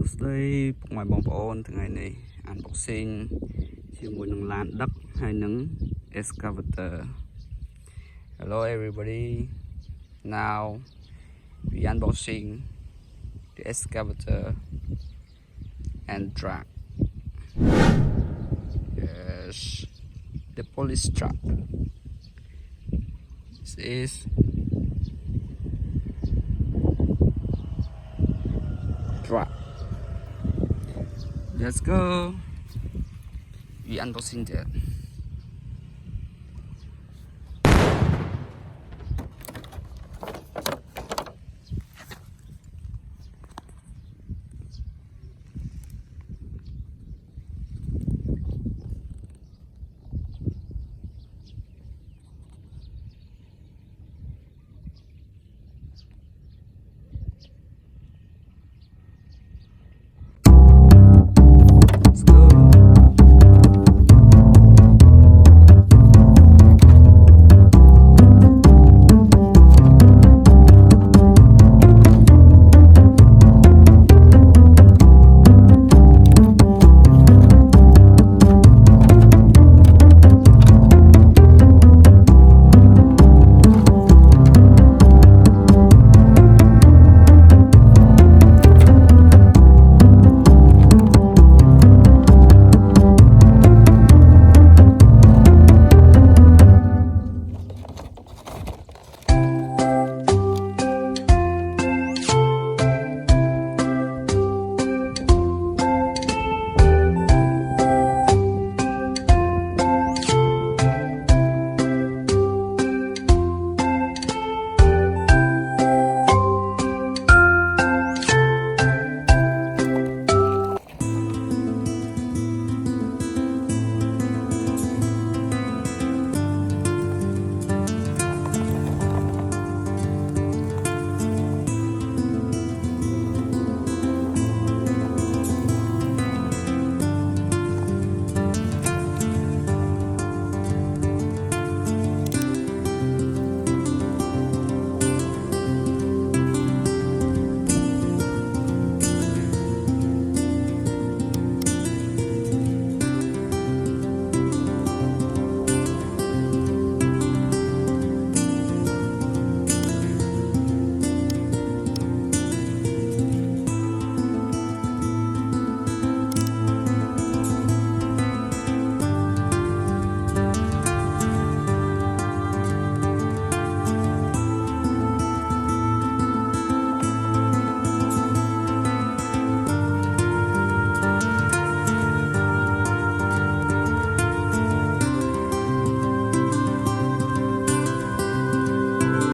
សួស្តីពុកម៉ែបងប្អូនថ្ងៃនេះ unboxing ជាមួយនឹងឡានដឹកហើយនឹង Excavator. Hello everybody. Now we unboxing the Excavator and truck. Yes, the police truck. This is truck. Let's go. We unboxing that.